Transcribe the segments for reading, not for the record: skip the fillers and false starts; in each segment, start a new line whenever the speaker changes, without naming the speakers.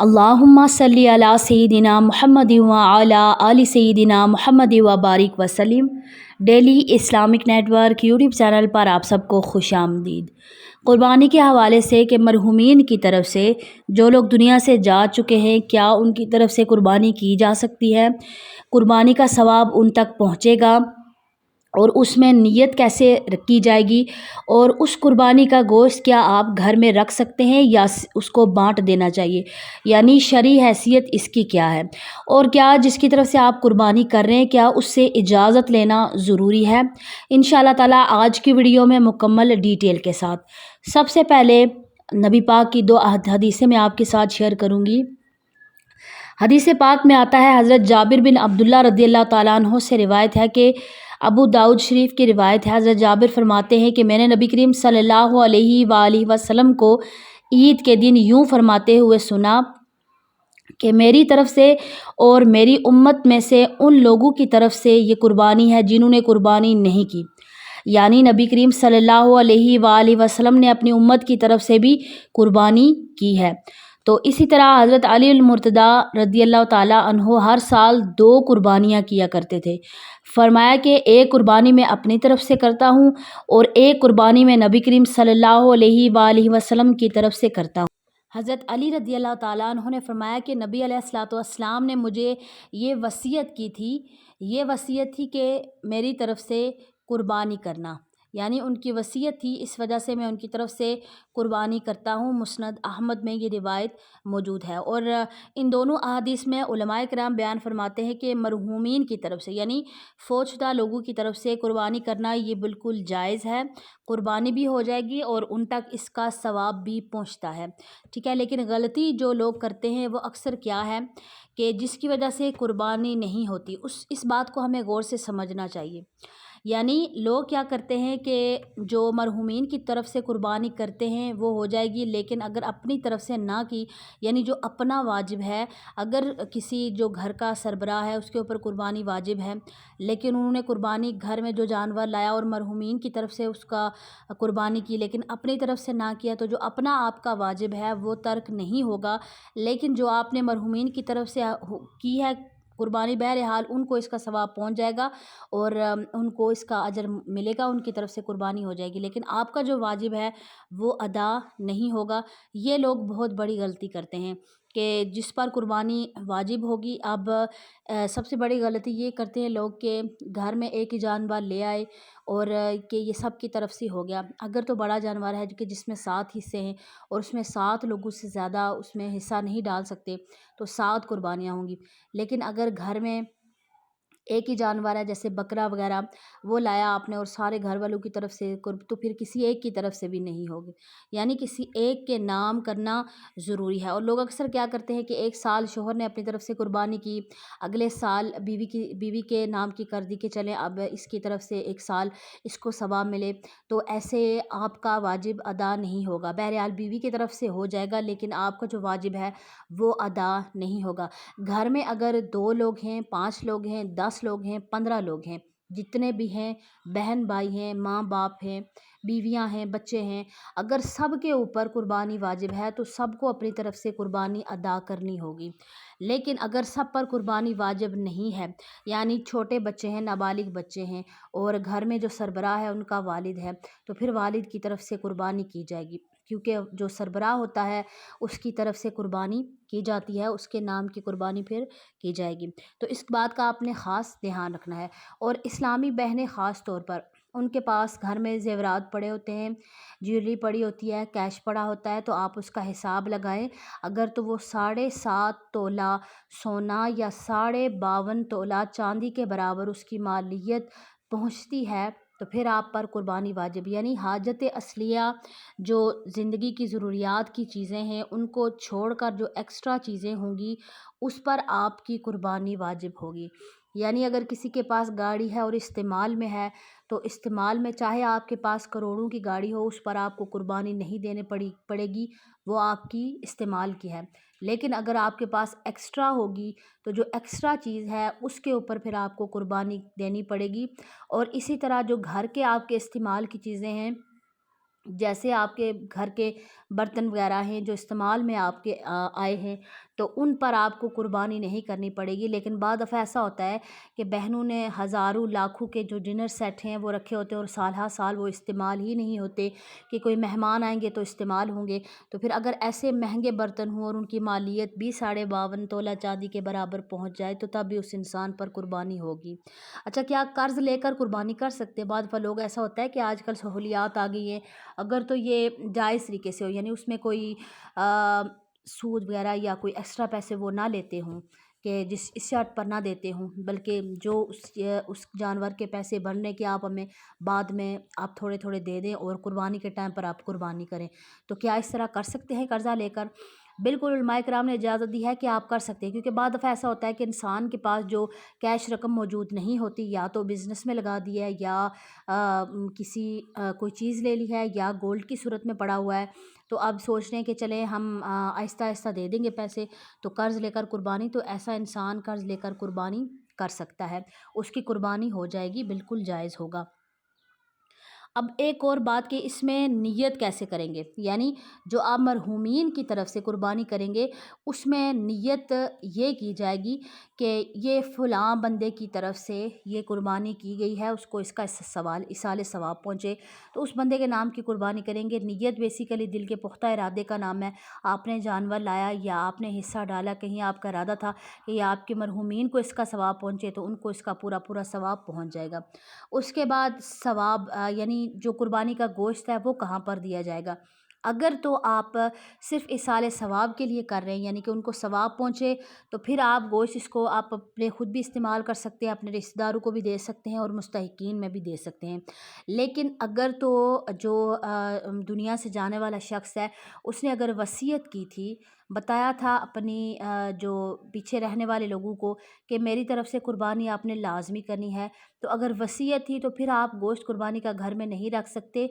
अल्लाहुम्मा सल्ली अला सय्यिदिना मुहम्मद व अला आलि सय्यिदिना मुहम्मद व बारिक वसल्लम। Daily Islamic network YouTube channel पर आप सबको खुश आमदीद। क़ुरबानी के हवाले से कि मरहूमीन की तरफ से जो लोग दुनिया से जा चुके हैं, क्या उनकी तरफ से क़ुरबानी की जा सकती है, क़ुरबानी का सवाब उन तक पहुँचेगा और उसमें नियत कैसे की जाएगी, और उस कुर्बानी का गोश्त क्या आप घर में रख सकते हैं या उसको बांट देना चाहिए, यानी शरई हैसियत इसकी क्या है, और क्या जिसकी तरफ से आप कुर्बानी कर रहे हैं क्या उससे इजाज़त लेना ज़रूरी है। इंशाअल्लाह ताला आज की वीडियो में मुकम्मल डिटेल के साथ सबसे पहले नबी पाक की दो हदीसें मैं आपके साथ शेयर करूँगी। हदीस पाक में आता है, हज़रत जाबिर बिन अब्दुल्ला रज़ियल्लाहु ताला अन्हु से रिवायत है कि अबू दाऊद शरीफ की रिवायत है, हज़रत जाबिर फरमाते हैं कि मैंने नबी करीम सल्लल्लाहु अलैहि वसल्लम को ईद के दिन यूँ फरमाते हुए सुना कि मेरी तरफ से और मेरी उम्मत में से उन लोगों की तरफ से ये कुर्बानी है जिन्होंने कुर्बानी नहीं की, यानी नबी करीम सल्लल्लाहु अलैहि वसल्लम ने अपनी उम्मत की तरफ से भी कुर्बानी की है। तो इसी तरह हज़रत अली अल मुर्तदा रज़ियल्लाहु ताला अन्हो हर साल 2 कुर्बानियाँ किया करते थे। फरमाया कि एक कुर्बानी मैं अपनी तरफ से करता हूँ और एक कुर्बानी मैं नबी करीम सल्लल्लाहु अलैहि वसल्लम की तरफ से करता हूँ। हज़रत अली रज़ियल्लाहु ताला अन्हो ने फरमाया कि नबी अलैहिस्सलातु वस्सलाम ने मुझे ये वसीयत की थी, ये वसीयत थी कि मेरी तरफ से कुर्बानी करना, यानी उनकी वसीयत थी, इस वजह से मैं उनकी तरफ से कुर्बानी करता हूँ। मुस्नद अहमद में ये रिवायत मौजूद है। और इन दोनों अहादीस में उलमाए किराम बयान फरमाते हैं कि मरहूमीन की तरफ से यानी फौतशुदा लोगों की तरफ से कुर्बानी करना ये बिल्कुल जायज़ है, कुर्बानी भी हो जाएगी और उन तक इसका सवाब भी पहुँचता है, ठीक है। लेकिन गलती जो लोग करते हैं वो अक्सर क्या है कि जिसकी वजह से कुर्बानी नहीं होती, इस बात को हमें गौर से समझना चाहिए। यानी लोग क्या करते हैं कि जो मरहूमीन की तरफ से कुर्बानी करते हैं वो हो जाएगी, लेकिन अगर अपनी तरफ से ना की, यानी जो अपना वाजिब है, अगर किसी जो घर का सरबराह है उसके ऊपर कुर्बानी वाजिब है, लेकिन उन्होंने कुर्बानी घर में जो जानवर लाया और मरहूमीन की तरफ से उसका कुर्बानी की, लेकिन अपनी तरफ से ना किया, तो जो अपना आपका वाजिब है वो तर्क नहीं होगा, लेकिन जो आपने मरहूमीन की तरफ से की है कुर्बानी, बहरहाल उनको इसका सवाब पहुंच जाएगा और उनको इसका अजर मिलेगा, उनकी तरफ से कुर्बानी हो जाएगी, लेकिन आपका जो वाजिब है वो अदा नहीं होगा। ये लोग बहुत बड़ी गलती करते हैं कि जिस पर कुर्बानी वाजिब होगी, अब सबसे बड़ी गलती ये करते हैं लोग कि घर में एक ही जानवर ले आए और कि ये सब की तरफ से हो गया। अगर तो बड़ा जानवर है कि जिसमें 7 हिस्से हैं और उसमें 7 लोगों से ज़्यादा उसमें हिस्सा नहीं डाल सकते, तो 7 कुर्बानियाँ होंगी। लेकिन अगर घर में एक ही जानवर है जैसे बकरा वगैरह, वो लाया आपने और सारे घर वालों की तरफ से तो फिर किसी एक की तरफ से भी नहीं होगी, यानी किसी एक के नाम करना ज़रूरी है। और लोग अक्सर क्या करते हैं कि एक साल शोहर ने अपनी तरफ से कुर्बानी की, अगले साल बीवी के नाम की कर दी कि चलें अब इसकी तरफ से एक साल इसको सवाब मिले, तो ऐसे आपका वाजिब अदा नहीं होगा। बहरहाल बीवी की तरफ से हो जाएगा, लेकिन आपका जो वाजिब है वो अदा नहीं होगा। घर में अगर 2 लोग हैं, 5 लोग हैं, 10 लोग हैं, 15 लोग हैं, जितने भी हैं, बहन भाई हैं, माँ बाप हैं, बीवियां हैं, बच्चे हैं, अगर सब के ऊपर कुर्बानी वाजिब है तो सबको अपनी तरफ से कुर्बानी अदा करनी होगी। लेकिन अगर सब पर कुर्बानी वाजिब नहीं है, यानी छोटे बच्चे हैं, नाबालिग बच्चे हैं और घर में जो सरबराह है उनका वालिद है, तो फिर वालिद की तरफ से कुर्बानी की जाएगी, क्योंकि जो सरबराह होता है उसकी तरफ से कुर्बानी की जाती है, उसके नाम की कुर्बानी फिर की जाएगी। तो इस बात का आपने ख़ास ध्यान रखना है। और इस्लामी बहनें ख़ास तौर पर उनके पास घर में ज़ेवरात पड़े होते हैं, ज्वेलरी पड़ी होती है, कैश पड़ा होता है, तो आप उसका हिसाब लगाएं। अगर तो वो 7.5 तोला सोना या 52.5 तोला चांदी के बराबर उसकी मालियत पहुंचती है, तो फिर आप पर कुर्बानी वाजिब, यानी हाजत असलिया जो ज़िंदगी की ज़रूरियात की चीज़ें हैं उनको छोड़कर जो एक्स्ट्रा चीज़ें होंगी उस पर आपकी कुर्बानी वाजिब होगी। यानी अगर किसी के पास गाड़ी है और इस्तेमाल में है, तो इस्तेमाल में चाहे आपके पास करोड़ों की गाड़ी हो, उस पर आपको कुर्बानी नहीं देने पड़ेगी, वो आपकी इस्तेमाल की है। लेकिन अगर आपके पास एक्स्ट्रा होगी, तो जो एक्स्ट्रा चीज़ है उसके ऊपर फिर आपको कुर्बानी देनी पड़ेगी। और इसी तरह जो घर के आपके इस्तेमाल की चीज़ें हैं, जैसे आपके घर के برتن وغیرہ ہیں جو استعمال میں آپ کے آئے ہیں تو ان پر آپ کو قربانی نہیں کرنی پڑے گی۔ لیکن بعض دفعہ ایسا ہوتا ہے کہ بہنوں نے ہزاروں لاکھوں کے جو ڈنر سیٹ ہیں وہ رکھے ہوتے ہیں اور سال ہر سال وہ استعمال ہی نہیں ہوتے، کہ کوئی مہمان آئیں گے تو استعمال ہوں گے۔ تو پھر اگر ایسے مہنگے برتن ہوں اور ان کی مالیت بھی 52.5 تولہ چاندی کے برابر پہنچ جائے تو تب بھی اس انسان پر قربانی ہوگی۔ اچھا، کیا قرض لے کر قربانی کر سکتے ہیں؟ بعض دفعہ لوگ ایسا ہوتا ہے کہ آج کل سہولیات آ گئی ہیں، اگر تو یہ جائز طریقے سے ہو، یعنی اس میں کوئی سود وغیرہ یا کوئی ایکسٹرا پیسے وہ نہ لیتے ہوں کہ اس شرط پر نہ دیتے ہوں، بلکہ جو اس جانور کے پیسے بننے کے آپ ہمیں بعد میں آپ تھوڑے تھوڑے دے دیں اور قربانی کے ٹائم پر آپ قربانی کریں، تو کیا اس طرح کر سکتے ہیں قرضہ لے کر؟ بالکل، علماء کرام نے اجازت دی ہے کہ آپ کر سکتے ہیں، کیونکہ بعض دفعہ ایسا ہوتا ہے کہ انسان کے پاس جو کیش رقم موجود نہیں ہوتی، یا تو بزنس میں لگا دی ہے، یا کسی کوئی چیز لے لی ہے، یا گولڈ کی صورت میں پڑا ہوا ہے، تو اب سوچ رہے ہیں کہ چلیں ہم آہستہ آہستہ دے دیں گے پیسے، تو قرض لے کر قربانی، تو ایسا انسان قرض لے کر قربانی کر سکتا ہے، اس کی قربانی ہو جائے گی، بالکل جائز ہوگا۔ اب ایک اور بات کہ اس میں نیت کیسے کریں گے، یعنی جو آپ مرحومین کی طرف سے قربانی کریں گے اس میں نیت یہ کی جائے گی کہ یہ فلاں بندے کی طرف سے یہ قربانی کی گئی ہے، اس کو اس کا ایصال ثواب پہنچے، تو اس بندے کے نام کی قربانی کریں گے۔ نیت بیسیکلی دل کے پختہ ارادے کا نام ہے۔ آپ نے جانور لایا یا آپ نے حصہ ڈالا، کہیں آپ کا ارادہ تھا کہ یہ آپ کے مرحومین کو اس کا ثواب پہنچے، تو ان کو اس کا پورا ثواب پہنچ جائے گا۔ اس کے بعد ثواب یعنی جو قربانی کا گوشت ہے وہ کہاں پر دیا جائے گا؟ اگر تو آپ صرف ایصال ثواب کے لیے کر رہے ہیں، یعنی کہ ان کو ثواب پہنچے، تو پھر آپ گوشت اس کو آپ اپنے خود بھی استعمال کر سکتے ہیں، اپنے رشتہ داروں کو بھی دے سکتے ہیں اور مستحقین میں بھی دے سکتے ہیں۔ لیکن اگر تو جو دنیا سے جانے والا شخص ہے اس نے اگر وصیت کی تھی، بتایا تھا اپنی جو پیچھے رہنے والے لوگوں کو کہ میری طرف سے قربانی آپ نے لازمی کرنی ہے، تو اگر وصیت تھی تو پھر آپ گوشت قربانی کا گھر میں نہیں رکھ سکتے،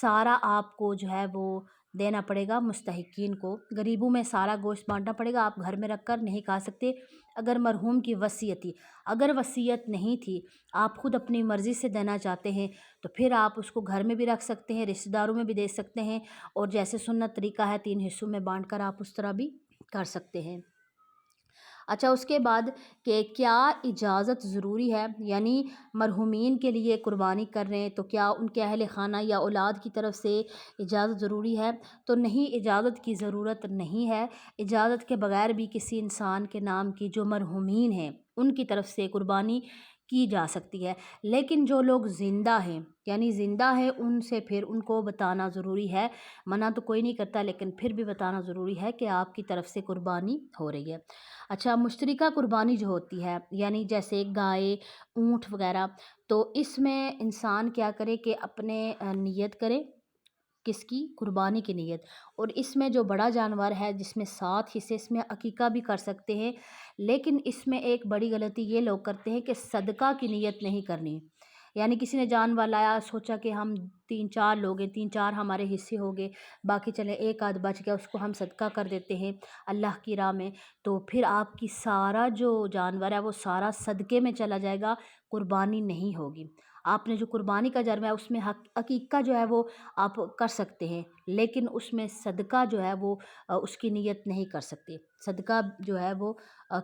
سارا آپ کو جو ہے وہ دینا پڑے گا مستحقین کو، غریبوں میں سارا گوشت بانٹنا پڑے گا، آپ گھر میں رکھ کر نہیں کھا سکتے اگر مرحوم کی وصیت تھی۔ اگر وصیت نہیں تھی، آپ خود اپنی مرضی سے دینا چاہتے ہیں، تو پھر آپ اس کو گھر میں بھی رکھ سکتے ہیں، رشتہ داروں میں بھی دے سکتے ہیں، اور جیسے سنت طریقہ ہے 3 حصوں میں بانٹ کر آپ اس طرح بھی کر سکتے ہیں۔ اچھا، اس کے بعد کہ کیا اجازت ضروری ہے، یعنی مرحومین کے لیے قربانی کر رہے ہیں تو کیا ان کے اہل خانہ یا اولاد کی طرف سے اجازت ضروری ہے؟ تو نہیں، اجازت کی ضرورت نہیں ہے۔ اجازت کے بغیر بھی کسی انسان کے نام کی جو مرحومین ہیں ان کی طرف سے قربانی کی جا سکتی ہے، لیکن جو لوگ زندہ ہیں، یعنی زندہ ہے، ان سے پھر ان کو بتانا ضروری ہے۔ منع تو کوئی نہیں کرتا، لیکن پھر بھی بتانا ضروری ہے کہ آپ کی طرف سے قربانی ہو رہی ہے۔ اچھا، مشترکہ قربانی جو ہوتی ہے، یعنی جیسے گائے، اونٹ وغیرہ، تو اس میں انسان کیا کرے کہ اپنے نیت کرے، کس کی؟ قربانی کی نیت۔ اور اس میں جو بڑا جانور ہے جس میں 7 حصے، اس میں عقیقہ بھی کر سکتے ہیں، لیکن اس میں ایک بڑی غلطی یہ لوگ کرتے ہیں کہ صدقہ کی نیت نہیں کرنی، یعنی کسی نے جانور لایا، سوچا کہ ہم 3-4 لوگ ہیں، 3-4 ہمارے حصے ہو گئے، باقی چلے ایک آدھ بچ گیا، اس کو ہم صدقہ کر دیتے ہیں اللہ کی راہ میں، تو پھر آپ کی سارا جو جانور ہے وہ سارا صدقے میں چلا جائے گا، قربانی نہیں ہوگی۔ آپ نے جو قربانی کا جرم ہے اس میں عقیقہ جو ہے وہ آپ کر سکتے ہیں، لیکن اس میں صدقہ جو ہے وہ اس کی نیت نہیں کر سکتے۔ صدقہ جو ہے وہ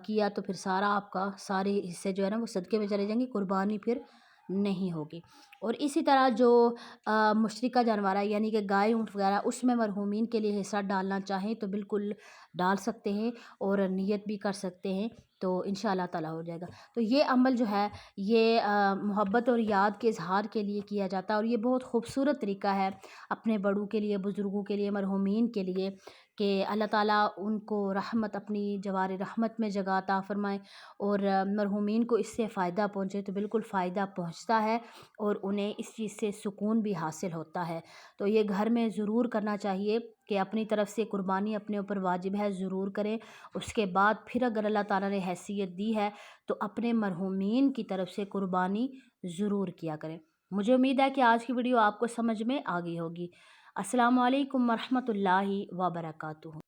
کیا تو پھر سارا آپ کا سارے حصے جو ہے نا وہ صدقے میں چلے جائیں گے، قربانی پھر نہیں ہوگی۔ اور اسی طرح جو مشترکہ جانور ہے، یعنی کہ گائے، اونٹ وغیرہ، اس میں مرحومین کے لیے حصہ ڈالنا چاہیں تو بالکل ڈال سکتے ہیں اور نیت بھی کر سکتے ہیں، تو انشاءاللہ تعالیٰ ہو جائے گا۔ تو یہ عمل جو ہے یہ محبت اور یاد کے اظہار کے لیے کیا جاتا ہے، اور یہ بہت خوبصورت طریقہ ہے اپنے بڑوں کے لیے، بزرگوں کے لیے، مرحومین کے لیے، کہ اللہ تعالیٰ ان کو رحمت، اپنی جوار رحمت میں جگہ عطا فرمائے، اور مرحومین کو اس سے فائدہ پہنچے، تو بالکل فائدہ پہنچتا ہے اور انہیں اس چیز سے سکون بھی حاصل ہوتا ہے۔ تو یہ گھر میں ضرور کرنا چاہیے کہ اپنی طرف سے قربانی اپنے اوپر واجب ہے، ضرور کریں۔ اس کے بعد پھر اگر اللہ تعالیٰ نے حیثیت دی ہے تو اپنے مرحومین کی طرف سے قربانی ضرور کیا کریں۔ مجھے امید ہے کہ آج کی ویڈیو آپ کو سمجھ میں آ گئی ہوگی۔ السلام علیکم ورحمۃ اللہ وبرکاتہ۔